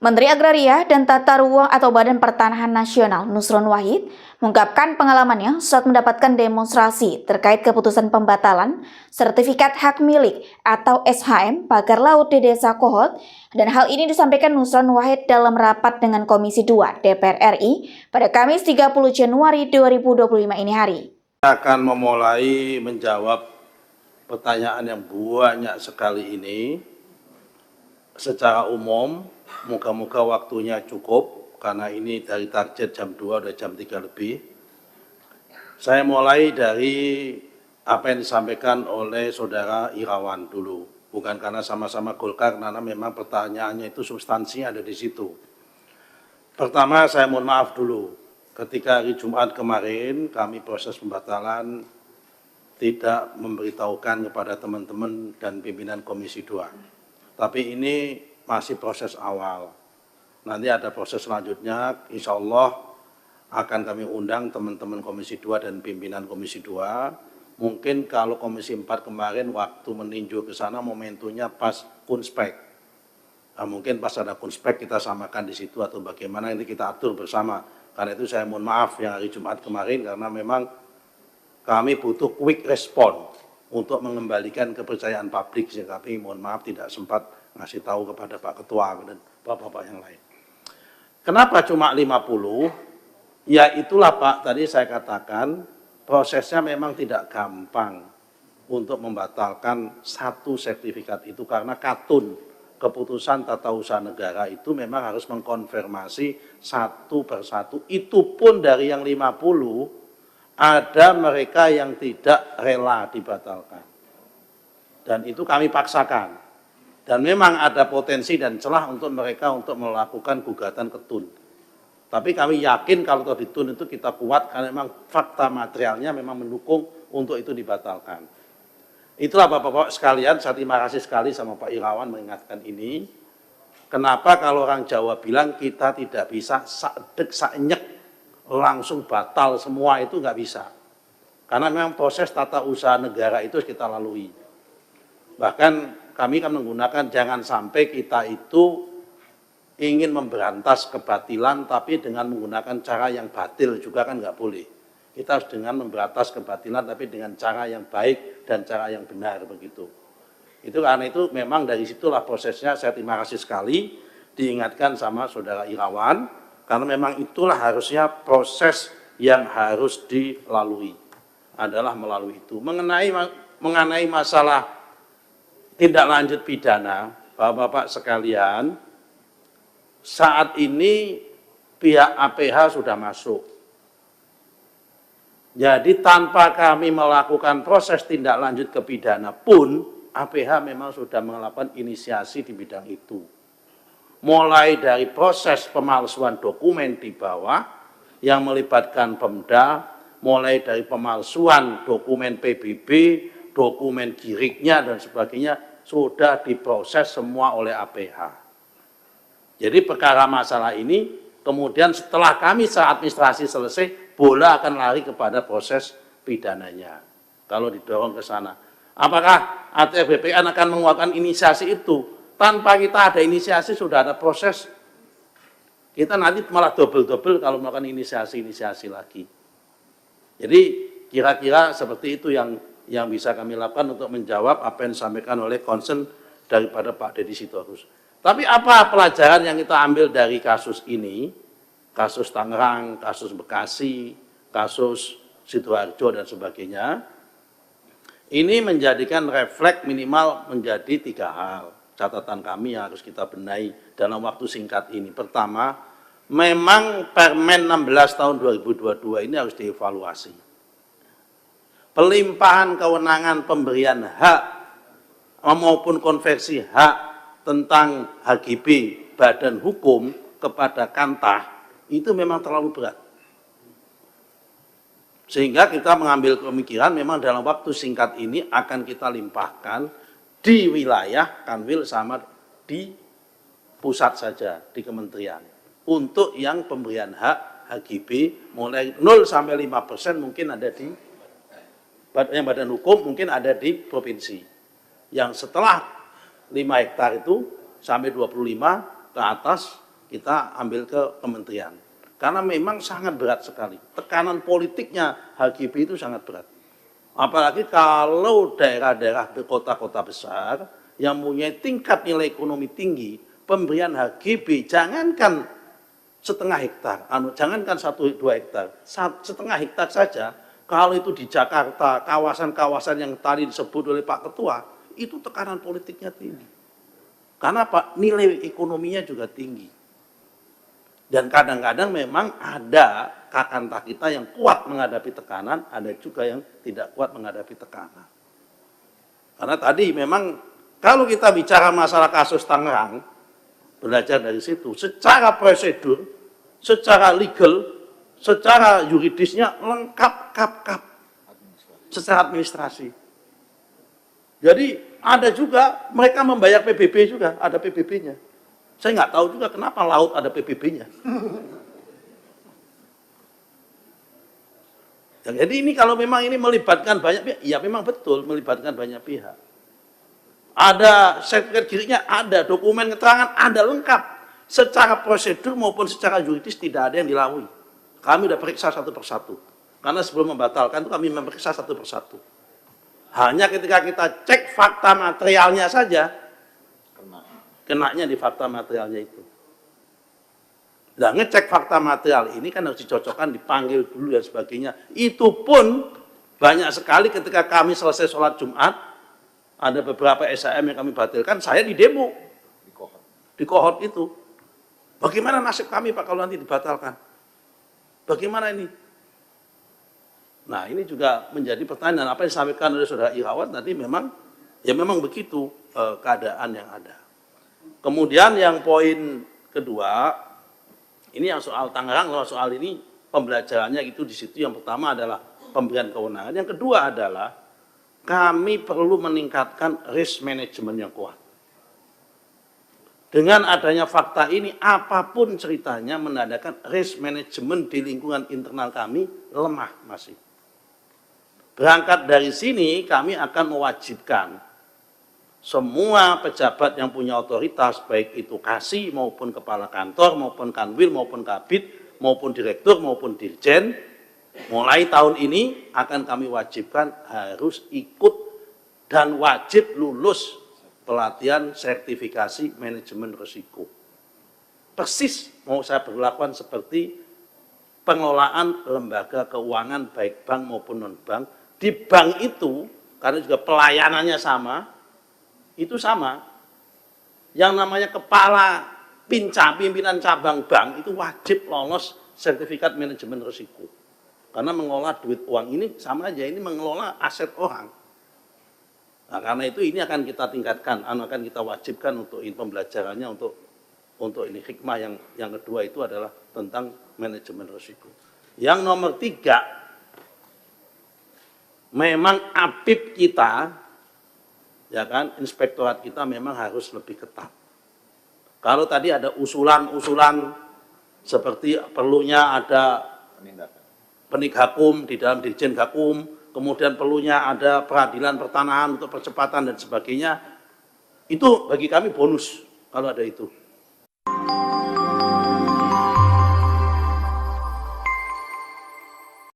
Menteri Agraria dan Tata Ruang atau Badan Pertanahan Nasional Nusron Wahid mengungkapkan pengalamannya saat mendapatkan demonstrasi terkait keputusan pembatalan sertifikat hak milik atau SHM pagar laut di Desa Kohot, dan hal ini disampaikan Nusron Wahid dalam rapat dengan Komisi 2 DPR RI pada Kamis 30 Januari 2025 ini hari. Akan memulai menjawab pertanyaan yang banyak sekali ini secara umum. Moga-moga waktunya cukup, karena ini dari target jam 2 udah jam 3 lebih. Saya mulai dari apa yang disampaikan oleh Saudara Irawan dulu. Bukan karena sama-sama Golkar, karena memang pertanyaannya itu substansinya ada di situ. Pertama, saya mohon maaf dulu. Ketika hari Jumat kemarin, kami proses pembatalan tidak memberitahukan kepada teman-teman dan pimpinan Komisi 2. Tapi ini masih proses awal. Nanti ada proses selanjutnya, insya Allah akan kami undang teman-teman Komisi 2 dan pimpinan Komisi 2. Mungkin kalau Komisi 4 kemarin waktu meninjau ke sana momentumnya pas kunspek. Nah, mungkin pas ada kunspek kita samakan di situ atau bagaimana, ini kita atur bersama. Karena itu saya mohon maaf yang hari Jumat kemarin, karena memang kami butuh quick response untuk mengembalikan kepercayaan publik, sehingga kami mohon maaf tidak sempat ngasih tahu kepada Pak Ketua dan Bapak-Bapak yang lain. Kenapa cuma 50? Ya itulah Pak, tadi saya katakan prosesnya memang tidak gampang untuk membatalkan satu sertifikat itu, karena katun keputusan tata usaha negara itu memang harus mengkonfirmasi satu persatu. Itu pun dari yang 50 ada mereka yang tidak rela dibatalkan. Dan itu kami paksakan. Dan memang ada potensi dan celah untuk mereka untuk melakukan gugatan ketun. Tapi kami yakin kalau ketun itu kita kuat, karena memang fakta materialnya memang mendukung untuk itu dibatalkan. Itulah Bapak-Bapak sekalian, saya terima kasih sekali sama Pak Irawan mengingatkan ini. Kenapa kalau orang Jawa bilang kita tidak bisa saedek saenyek langsung batal semua, itu nggak bisa. Karena memang proses tata usaha negara itu kita lalui. Bahkan kami kan menggunakan jangan sampai kita itu ingin memberantas kebatilan tapi dengan menggunakan cara yang batil juga kan nggak boleh. Kita harus dengan memberantas kebatilan tapi dengan cara yang baik dan cara yang benar begitu. Itu karena itu memang dari situlah prosesnya. Saya terima kasih sekali diingatkan sama Saudara Irawan, karena memang itulah harusnya proses yang harus dilalui, adalah melalui itu. Mengenai masalah tindak lanjut pidana, Bapak-Bapak sekalian, saat ini pihak APH sudah masuk. Jadi tanpa kami melakukan proses tindak lanjut ke pidana pun, APH memang sudah melakukan inisiasi di bidang itu. Mulai dari proses pemalsuan dokumen di bawah yang melibatkan Pemda, mulai dari pemalsuan dokumen PBB, dokumen kiriknya dan sebagainya sudah diproses semua oleh APH. Jadi perkara masalah ini kemudian setelah kami secara administrasi selesai, bola akan lari kepada proses pidananya. Kalau didorong ke sana, apakah ATF BPN akan mengeluarkan inisiasi itu? Tanpa kita ada inisiasi sudah ada proses. Kita nanti malah double-double kalau melakukan inisiasi lagi. Jadi kira-kira seperti itu yang bisa kami lakukan untuk menjawab apa yang disampaikan oleh concern daripada Pak Deddy Sitorus. Tapi apa pelajaran yang kita ambil dari kasus ini, kasus Tangerang, kasus Bekasi, kasus Sidoarjo dan sebagainya, ini menjadikan refleks minimal menjadi 3 hal. Catatan kami yang harus kita benahi dalam waktu singkat ini. Pertama, memang Permen 16 tahun 2022 ini harus dievaluasi. Pelimpahan kewenangan pemberian hak maupun konversi hak tentang HGB badan hukum kepada Kantah itu memang terlalu berat. Sehingga kita mengambil pemikiran memang dalam waktu singkat ini akan kita limpahkan di wilayah Kanwil sama di pusat saja, di kementerian. Untuk yang pemberian hak HGB mulai 0 sampai 5% mungkin ada di badan hukum, mungkin ada di provinsi. Yang setelah 5 hektar itu sampai 25 ke atas kita ambil ke kementerian. Karena memang sangat berat sekali. Tekanan politiknya HGB itu sangat berat. Apalagi kalau daerah-daerah kota-kota besar yang mempunyai tingkat nilai ekonomi tinggi, pemberian HGB jangankan setengah hektar, jangankan 1-2 hektar, setengah hektar saja, kalau itu di Jakarta, kawasan-kawasan yang tadi disebut oleh Pak Ketua, itu tekanan politiknya tinggi. Karena Pak, nilai ekonominya juga tinggi. Dan kadang-kadang memang ada kakantah kita yang kuat menghadapi tekanan, ada juga yang tidak kuat menghadapi tekanan. Karena tadi memang kalau kita bicara masalah kasus Tangerang, belajar dari situ, secara prosedur, secara legal, secara yuridisnya lengkap, kap, secara administrasi. Jadi ada juga mereka membayar PBB juga, ada PBB-nya. Saya nggak tahu juga kenapa laut ada PBB-nya. Jadi ini kalau memang ini melibatkan banyak pihak, ya memang betul melibatkan banyak pihak. Ada sertifikat giginya, ada dokumen keterangan, ada lengkap. Secara prosedur maupun secara yuridis tidak ada yang dilalui. Kami sudah periksa satu persatu. Karena sebelum membatalkan itu kami memeriksa satu persatu. Hanya ketika kita cek fakta materialnya saja, kenanya di fakta materialnya itu. Nah, ngecek fakta material ini kan harus dicocokkan, dipanggil dulu dan sebagainya. Itu pun banyak sekali ketika kami selesai sholat Jumat, ada beberapa SAM yang kami batalkan, saya di demo. Di kohort itu. Bagaimana nasib kami Pak kalau nanti dibatalkan? Bagaimana ini? Nah, ini juga menjadi pertanyaan apa yang disampaikan oleh Saudara Irawan tadi memang begitu keadaan yang ada. Kemudian yang poin kedua, ini yang soal Tangerang, soal ini pembelajarannya itu di situ. Yang pertama adalah pemberian kewenangan. Yang kedua adalah kami perlu meningkatkan risk management yang kuat. Dengan adanya fakta ini, apapun ceritanya menandakan risk management di lingkungan internal kami lemah masih. Berangkat dari sini, kami akan mewajibkan semua pejabat yang punya otoritas, baik itu kasih maupun kepala kantor, maupun kanwil, maupun kabid, maupun direktur, maupun dirjen, mulai tahun ini akan kami wajibkan harus ikut dan wajib lulus pelatihan sertifikasi manajemen risiko. Persis mau saya berlakukan seperti pengelolaan lembaga keuangan baik bank maupun non-bank. Di bank itu, karena juga pelayanannya sama, itu sama. Yang namanya kepala pimpinan cabang bank itu wajib lolos sertifikat manajemen risiko. Karena mengelola duit uang ini sama aja, ini mengelola aset orang. Nah, karena itu ini akan kita tingkatkan, akan kita wajibkan untuk pembelajarannya untuk ini hikmah yang kedua itu adalah tentang manajemen risiko. Yang nomor 3, memang APIP kita, ya kan, inspektorat kita memang harus lebih ketat. Kalau tadi ada usulan-usulan seperti perlunya ada Peneghakum di dalam Dirjen Gakum, kemudian perlunya ada peradilan pertanahan untuk percepatan dan sebagainya, itu bagi kami bonus kalau ada itu.